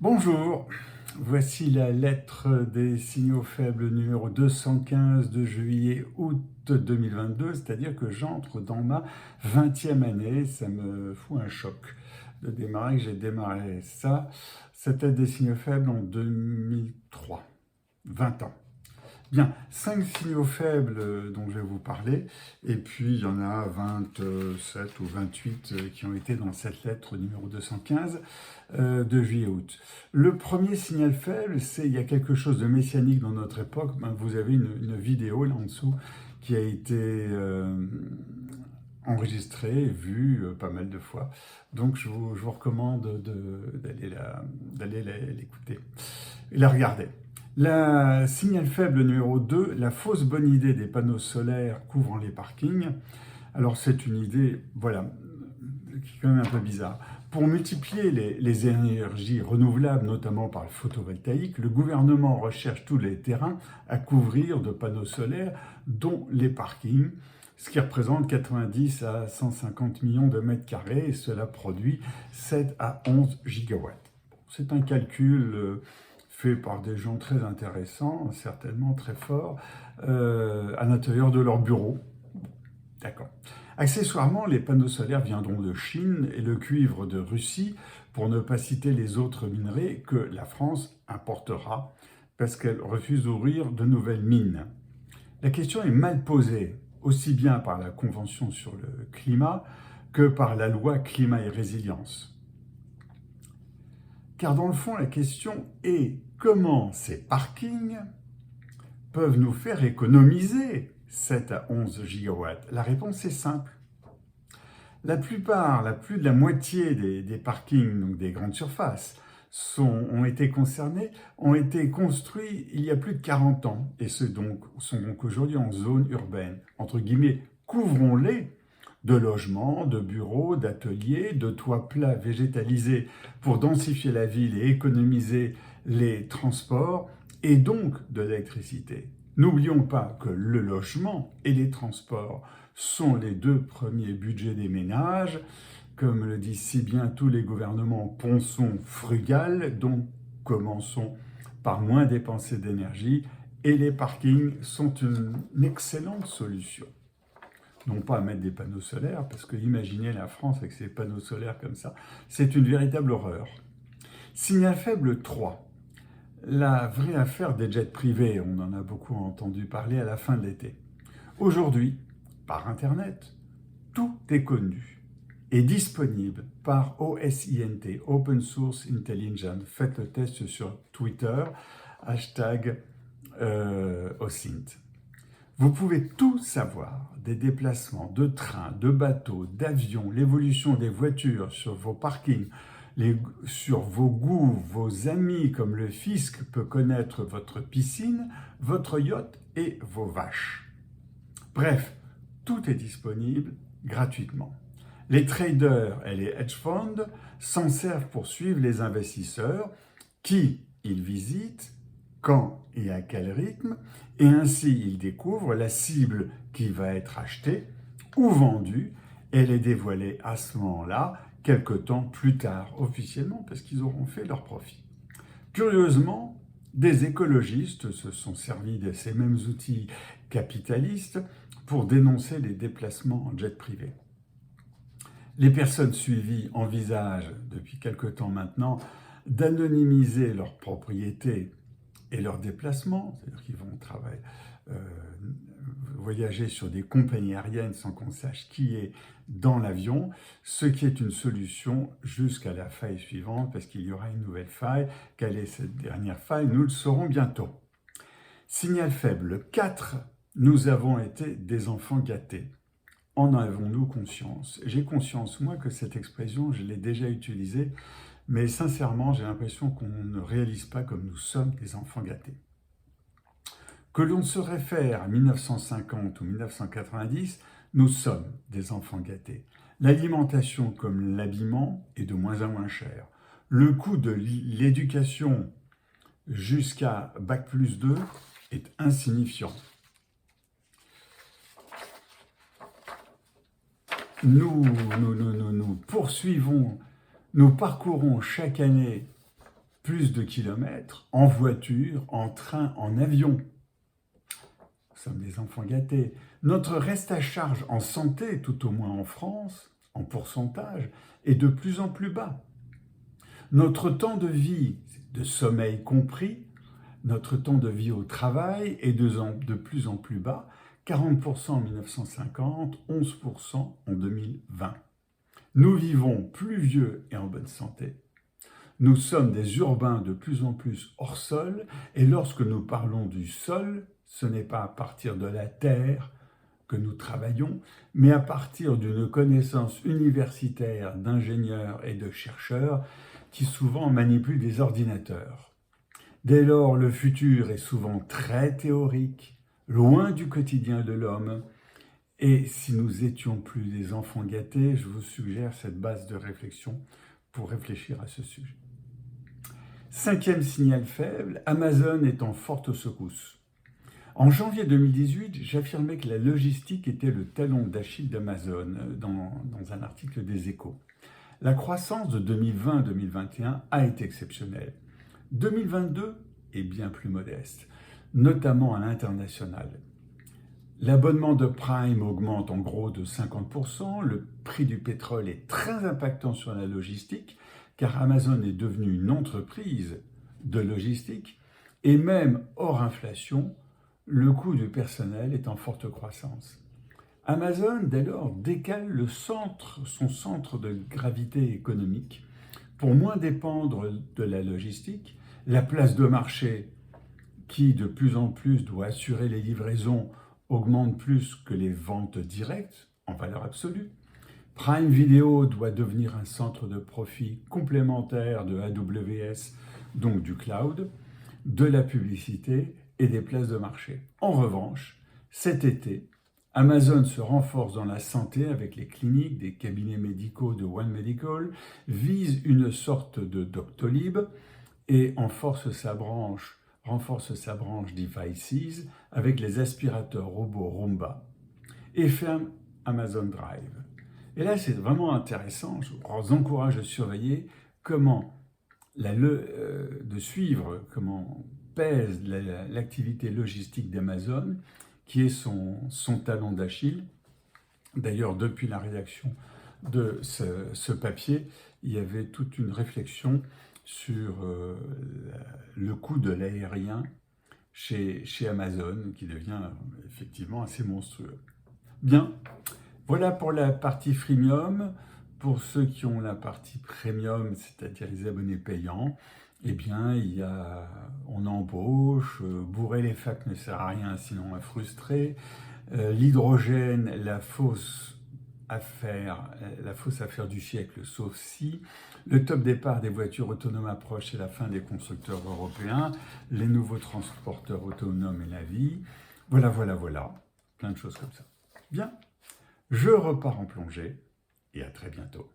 Bonjour, voici la lettre des signaux faibles numéro 215 de juillet-août 2022, c'est-à-dire que j'entre dans ma 20e année, ça me fout un choc de démarrer, que j'ai démarré ça, cette lettre des signaux faibles en 2003, 20 ans. Bien, 5 signaux faibles dont je vais vous parler, et puis il y en a 27 ou 28 qui ont été dans cette lettre numéro 215 de juillet-août. Le premier signal faible, c'est il y a quelque chose de messianique dans notre époque. Vous avez une vidéo là en dessous qui a été enregistrée, vue pas mal de fois. Donc je vous recommande d'aller l'écouter et la regarder. La signal faible numéro 2, la fausse bonne idée des panneaux solaires couvrant les parkings. Alors c'est une idée, voilà, qui est quand même un peu bizarre. Pour multiplier les énergies renouvelables, notamment par le photovoltaïque, le gouvernement recherche tous les terrains à couvrir de panneaux solaires, dont les parkings, ce qui représente 90 à 150 millions de mètres carrés, et cela produit 7 à 11 gigawatts. C'est un calcul fait par des gens très intéressants, certainement très forts, à l'intérieur de leur bureau. D'accord. Accessoirement, les panneaux solaires viendront de Chine et le cuivre de Russie, pour ne pas citer les autres minerais que la France importera parce qu'elle refuse d'ouvrir de nouvelles mines. La question est mal posée, aussi bien par la Convention sur le climat que par la loi climat et résilience. Car dans le fond, la question est comment ces parkings peuvent nous faire économiser 7 à 11 gigawatts. La réponse est simple. Plus de la moitié des parkings, donc des grandes surfaces, ont été concernés, ont été construits il y a plus de 40 ans et sont donc aujourd'hui en zone urbaine. Entre guillemets, couvrons-les de logements, de bureaux, d'ateliers, de toits plats végétalisés pour densifier la ville et économiser les transports et donc de l'électricité. N'oublions pas que le logement et les transports sont les deux premiers budgets des ménages. Comme le disent si bien tous les gouvernements, ponçons frugal, donc commençons par moins dépenser d'énergie, et les parkings sont une excellente solution. Non pas à mettre des panneaux solaires, parce que imaginez la France avec ses panneaux solaires comme ça, c'est une véritable horreur. Signal faible 3. La vraie affaire des jets privés, on en a beaucoup entendu parler à la fin de l'été. Aujourd'hui, par Internet, tout est connu et disponible par OSINT, Open Source Intelligence. Faites le test sur Twitter, hashtag OSINT. Vous pouvez tout savoir des déplacements de trains, de bateaux, d'avions, l'évolution des voitures sur vos parkings, sur vos goûts, vos amis, comme le fisc peut connaître votre piscine, votre yacht et vos vaches. Bref, tout est disponible gratuitement. Les traders et les hedge funds s'en servent pour suivre les investisseurs qui ils visitent, quand et à quel rythme, et ainsi ils découvrent la cible qui va être achetée ou vendue et les dévoiler à ce moment-là, quelque temps plus tard officiellement, parce qu'ils auront fait leur profit. Curieusement, des écologistes se sont servis de ces mêmes outils capitalistes pour dénoncer les déplacements en jet privé. Les personnes suivies envisagent, depuis quelque temps maintenant, d'anonymiser leurs propriétés et leurs déplacements, c'est-à-dire qu'ils vont voyager sur des compagnies aériennes sans qu'on sache qui est dans l'avion, ce qui est une solution jusqu'à la faille suivante, parce qu'il y aura une nouvelle faille. Quelle est cette dernière faille? Nous le saurons bientôt. Signal faible 4, nous avons été des enfants gâtés. En avons-nous conscience? J'ai conscience, moi, que cette expression, je l'ai déjà utilisée, mais sincèrement, j'ai l'impression qu'on ne réalise pas comme nous sommes des enfants gâtés. Que l'on se réfère à 1950 ou 1990, nous sommes des enfants gâtés. L'alimentation comme l'habillement est de moins en moins cher. Le coût de l'éducation jusqu'à Bac+2 est insignifiant. Nous poursuivons, nous parcourons chaque année plus de kilomètres en voiture, en train, en avion. Nous sommes des enfants gâtés. Notre reste à charge en santé, tout au moins en France, en pourcentage, est de plus en plus bas. Notre temps de vie, de sommeil compris, notre temps de vie au travail est de plus en plus bas, 40% en 1950, 11% en 2020. Nous vivons plus vieux et en bonne santé. Nous sommes des urbains de plus en plus hors sol, et lorsque nous parlons du sol, ce n'est pas à partir de la terre que nous travaillons, mais à partir d'une connaissance universitaire d'ingénieurs et de chercheurs qui souvent manipulent des ordinateurs. Dès lors, le futur est souvent très théorique, loin du quotidien de l'homme. Et si nous étions plus des enfants gâtés, je vous suggère cette base de réflexion pour réfléchir à ce sujet. 5e signal faible, Amazon est en forte secousse. En janvier 2018, j'affirmais que la logistique était le talon d'Achille d'Amazon dans un article des Échos. La croissance de 2020-2021 a été exceptionnelle. 2022 est bien plus modeste, notamment à l'international. L'abonnement de Prime augmente en gros de 50%, le prix du pétrole est très impactant sur la logistique, car Amazon est devenue une entreprise de logistique, et même hors inflation, le coût du personnel est en forte croissance. Amazon, dès lors, décale son centre de gravité économique pour moins dépendre de la logistique. La place de marché, qui de plus en plus doit assurer les livraisons, augmente plus que les ventes directes en valeur absolue. Prime Video doit devenir un centre de profit complémentaire de AWS, donc du cloud, de la publicité et des places de marché. En revanche, cet été, Amazon se renforce dans la santé avec les cliniques, des cabinets médicaux de One Medical, vise une sorte de Doctolib et renforce sa branche Devices avec les aspirateurs robots Roomba et ferme Amazon Drive. Et là, c'est vraiment intéressant. Je vous encourage à surveiller comment comment pèse l'activité logistique d'Amazon, qui est son talon d'Achille. D'ailleurs, depuis la rédaction de ce papier, il y avait toute une réflexion sur le coût de l'aérien chez Amazon, qui devient effectivement assez monstrueux. Bien, voilà pour la partie freemium. Pour ceux qui ont la partie premium, c'est-à-dire les abonnés payants, eh bien, on embauche, bourrer les facs ne sert à rien sinon à frustrer, l'hydrogène, la fausse affaire du siècle, sauf si, le top départ des voitures autonomes approche, c'est la fin des constructeurs européens, les nouveaux transporteurs autonomes et la vie, voilà, plein de choses comme ça. Bien, je repars en plongée et à très bientôt.